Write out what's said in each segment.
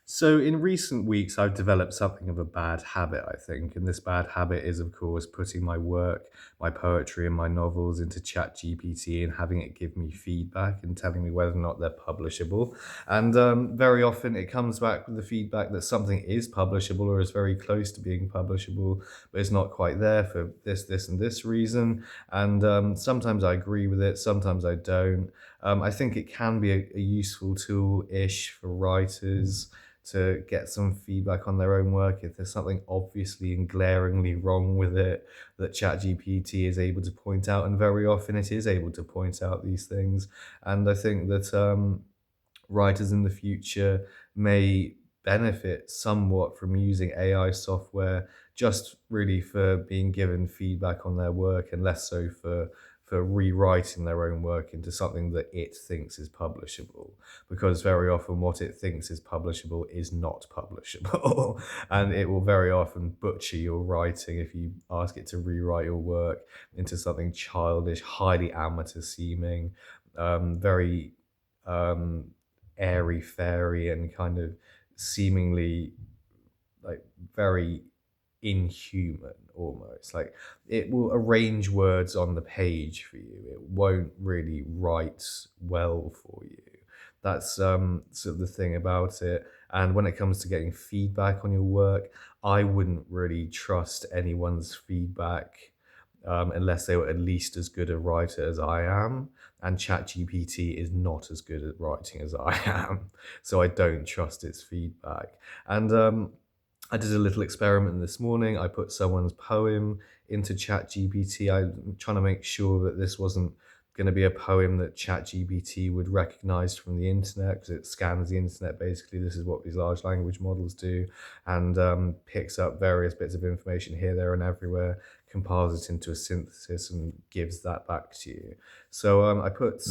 So, in recent weeks, I've developed something of a bad habit, I think. And this bad habit is, of course, putting my work, my poetry, and my novels into ChatGPT and having it give me feedback and telling me whether or not they're publishable. And very often it comes back with the feedback that something is publishable or is very close to being publishable, but it's not quite there for this, and this reason. And sometimes I agree with it, sometimes I don't. I think it can be a useful tool ish for writers to get some feedback on their own work if there's something obviously and glaringly wrong with it that ChatGPT is able to point out, and very often it is able to point out these things. And I think that writers in the future may benefit somewhat from using AI software just really for being given feedback on their work and less so for rewriting their own work into something that it thinks is publishable, because very often what it thinks is publishable is not publishable and it will very often butcher your writing if you ask it to rewrite your work into something childish, highly amateur seeming, very um, airy fairy and kind of seemingly like very inhuman almost. Like it will arrange words on the page for you. It won't really write well for you. That's sort of the thing about it. And when it comes to getting feedback on your work, I wouldn't really trust anyone's feedback unless they were at least as good a writer as I am. And ChatGPT is not as good at writing as I am, so I don't trust its feedback. And I did a little experiment this morning. I put someone's poem into ChatGPT. I'm trying to make sure that this wasn't going to be a poem that ChatGPT would recognize from the internet, because it scans the internet basically. This is what these large language models do, and picks up various bits of information here, there, and everywhere, compiles it into a synthesis, and gives that back to you. So I put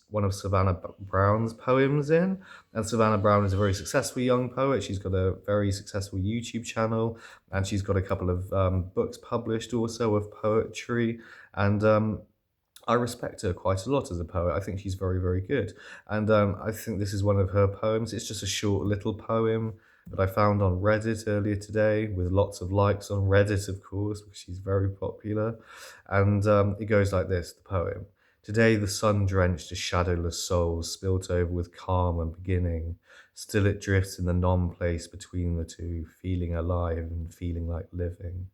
one of Savannah Brown's poems in, and Savannah Brown is a very successful young poet. She's got a very successful YouTube channel, and she's got a couple of books published also of poetry. And I respect her quite a lot as a poet. I think she's very, very good. And I think this is one of her poems. It's just a short little poem that I found on Reddit earlier today, with lots of likes on Reddit, of course, because she's very popular. And it goes like this, the poem. Today the sun-drenched a shadowless soul, spilt over with calm and beginning. Still it drifts in the non-place between the two, feeling alive and feeling like living.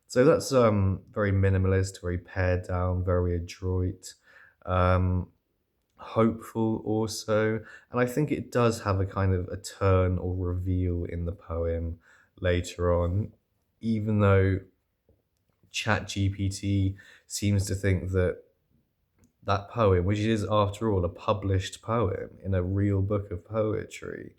So that's very minimalist, very pared down, very adroit, um, hopeful also. And I think it does have a kind of a turn or reveal in the poem later on, even though ChatGPT seems to think that that poem, which is after all a published poem in a real book of poetry,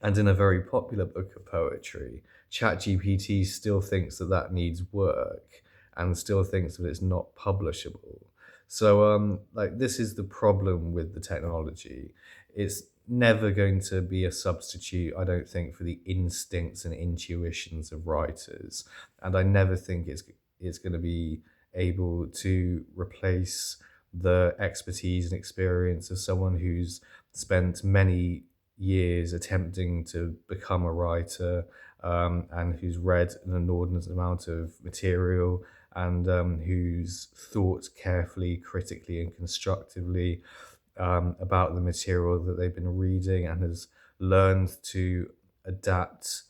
and in a very popular book of poetry, ChatGPT still thinks that that needs work and still thinks that it's not publishable. So, like, this is the problem with the technology. It's never going to be a substitute, I don't think, for the instincts and intuitions of writers. And I never think it's going to be able to replace the expertise and experience of someone who's spent many years attempting to become a writer, and who's read an inordinate amount of material, and who's thought carefully, critically, and constructively about the material that they've been reading, and has learned to adapt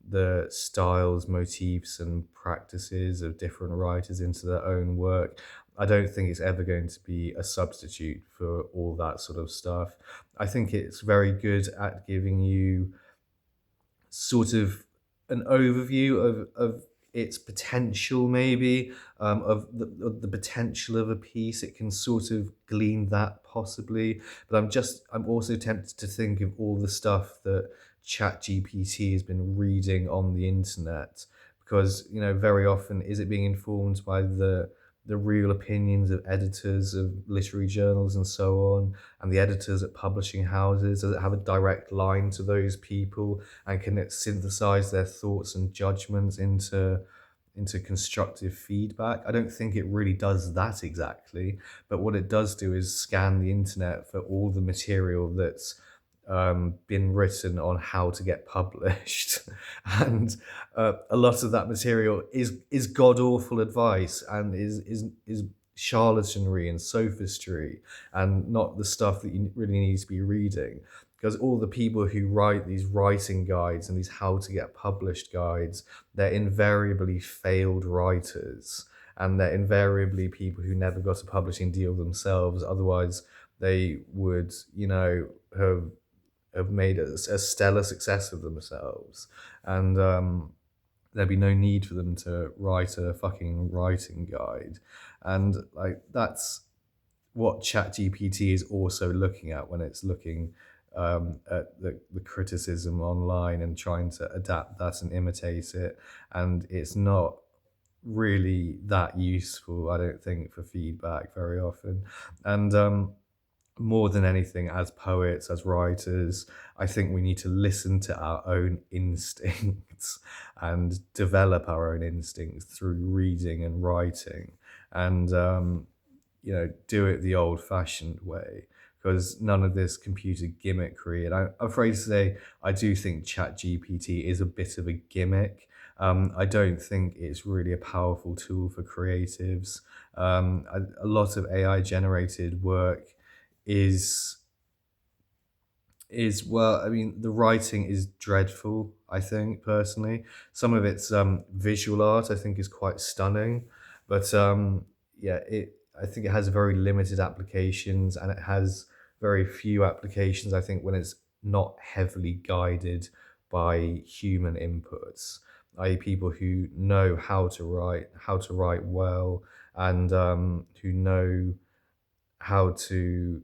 the styles, motifs, and practices of different writers into their own work. I don't think it's ever going to be a substitute for all that sort of stuff. I think it's very good at giving you sort of an overview of its potential, maybe, of the potential of a piece. It can sort of glean that possibly, but I'm also tempted to think of all the stuff that ChatGPT has been reading on the internet, because very often is it being informed by the real opinions of editors of literary journals and so on, and the editors at publishing houses? Does it have a direct line to those people, and can it synthesize their thoughts and judgments into constructive feedback? I don't think it really does that exactly, but what it does do is scan the internet for all the material that's been written on how to get published, and a lot of that material is god awful advice and is charlatanry and sophistry and not the stuff that you really need to be reading. Because all the people who write these writing guides and these how to get published guides, they're invariably failed writers, and they're invariably people who never got a publishing deal themselves. Otherwise, they would, have made a stellar success of themselves, and there'd be no need for them to write a fucking writing guide. And like that's what ChatGPT is also looking at when it's looking at the criticism online and trying to adapt that and imitate it. And it's not really that useful, I don't think, for feedback very often. And more than anything, as poets, as writers, I think we need to listen to our own instincts and develop our own instincts through reading and writing, and do it the old-fashioned way. Because none of this computer gimmickry, and I'm afraid to say, I do think ChatGPT is a bit of a gimmick. I don't think it's really a powerful tool for creatives. A lot of AI generated work is well, I mean, the writing is dreadful, I think, personally. Some of its visual art I think is quite stunning, but yeah, it I think it has very limited applications, and it has very few applications, I think, when it's not heavily guided by human inputs, i.e. people who know how to write well, and who know how to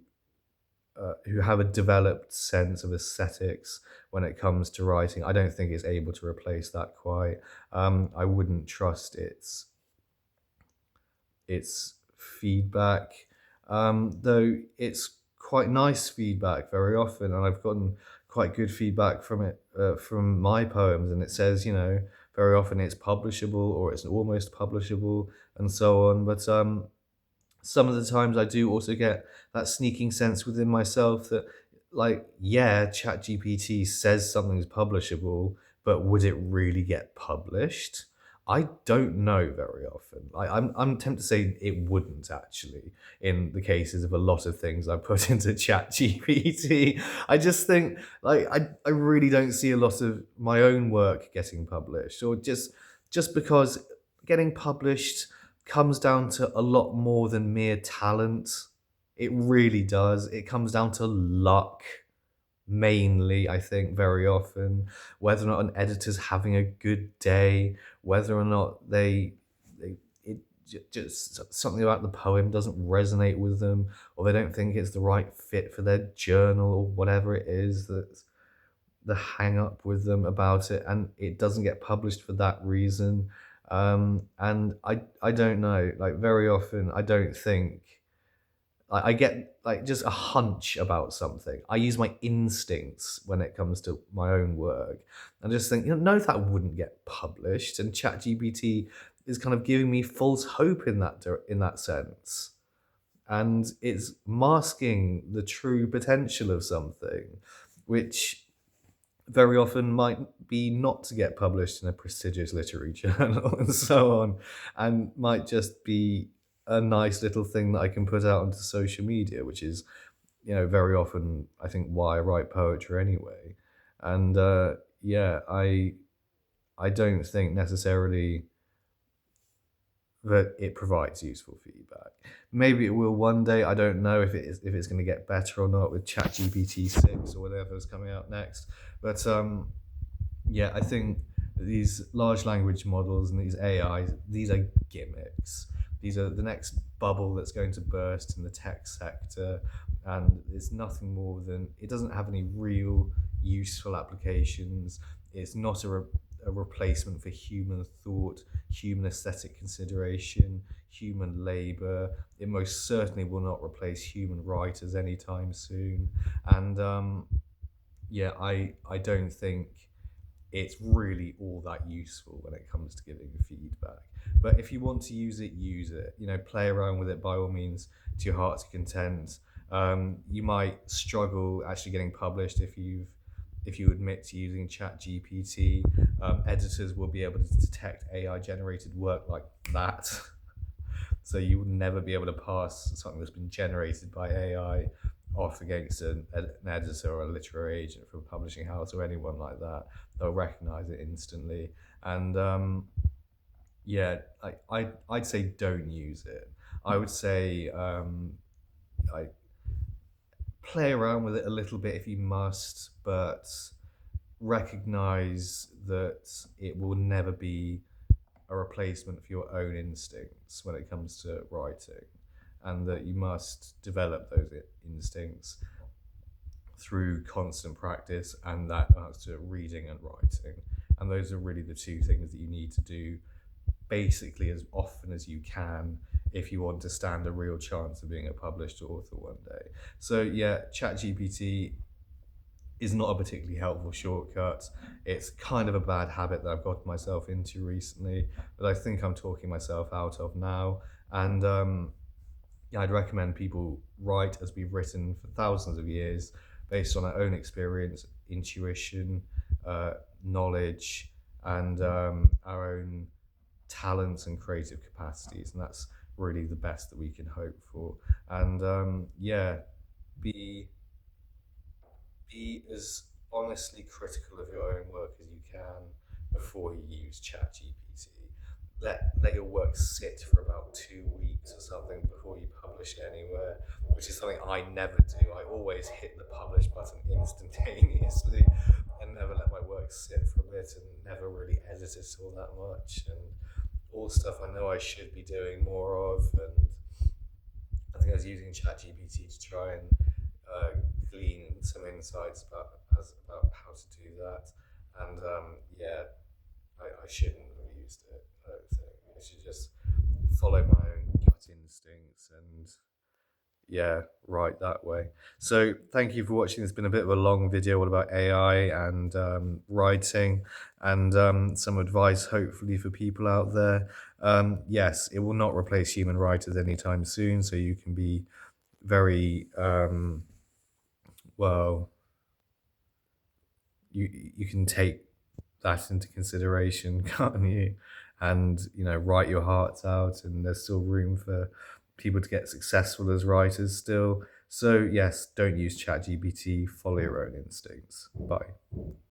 who have a developed sense of aesthetics when it comes to writing. I don't think it's able to replace that quite. I wouldn't trust its feedback, though it's quite nice feedback very often, and I've gotten quite good feedback from it, from my poems, and it says, very often it's publishable or it's almost publishable and so on. But some of the times I do also get that sneaking sense within myself that, like, yeah, ChatGPT says something's publishable, but would it really get published? I don't know very often. I'm tempted to say it wouldn't actually, in the cases of a lot of things I put into ChatGPT. I just think, like, I really don't see a lot of my own work getting published, or just because getting published comes down to a lot more than mere talent. It really does. It comes down to luck, mainly, I think, very often. Whether or not an editor's having a good day, whether or not just something about the poem doesn't resonate with them, or they don't think it's the right fit for their journal, or whatever it is that's the hang up with them about it, and it doesn't get published for that reason. And I don't know, like, very often I don't think, I get like just a hunch about something. I use my instincts when it comes to my own work, and just think, no, that wouldn't get published. And ChatGPT is kind of giving me false hope in that sense, and it's masking the true potential of something, which very often might be not to get published in a prestigious literary journal and so on, and might just be a nice little thing that I can put out onto social media, which is, very often I think why I write poetry anyway. And yeah, I don't think necessarily that it provides useful feedback. Maybe it will one day. I don't know if it's going to get better or not with ChatGPT 6 or whatever's coming out next. But yeah, I think these large language models and these AIs, these are gimmicks. These are the next bubble that's going to burst in the tech sector, and it's nothing more than, it doesn't have any real useful applications. It's not a replacement for human thought, human aesthetic consideration, human labor. It most certainly will not replace human writers anytime soon. And yeah, I don't think it's really all that useful when it comes to giving feedback. But if you want to use it, use it. Play around with it by all means to your heart's content. You might struggle actually getting published if you admit to using ChatGPT. Editors will be able to detect AI generated work like that. So you would never be able to pass something that's been generated by AI off against an editor or a literary agent from a publishing house or anyone like that. They'll recognize it instantly. And yeah, I'd say don't use it. I would say like play around with it a little bit if you must, but recognize that it will never be a replacement for your own instincts when it comes to writing, and that you must develop those instincts through constant practice, and that amounts to reading and writing. And those are really the two things that you need to do basically as often as you can if you want to stand a real chance of being a published author one day. So yeah, ChatGPT is not a particularly helpful shortcut. It's kind of a bad habit that I've got myself into recently, but I think I'm talking myself out of now. And yeah, I'd recommend people write as we've written for thousands of years based on our own experience, intuition, knowledge, and our own talents and creative capacities. And that's really the best that we can hope for. And yeah, be be as honestly critical of your own work as you can before you use ChatGPT. Let your work sit for about 2 weeks or something before you publish it anywhere, which is something I never do. I always hit the publish button instantaneously and never let my work sit for a bit and never really edit it all that much. And all stuff I know I should be doing more of. And I think I was using ChatGPT to try and glean some insights about how to do that. And yeah, I shouldn't have used it. I don't think I should just follow my own gut instincts and yeah, right that way. So thank you for watching. It's been a bit of a long video all about AI and writing and some advice hopefully for people out there. Yes, it will not replace human writers anytime soon, so you can be very well, you can take that into consideration, can't you? And write your hearts out, and there's still room for people to get successful as writers still. So yes, don't use ChatGPT. Follow your own instincts. Bye.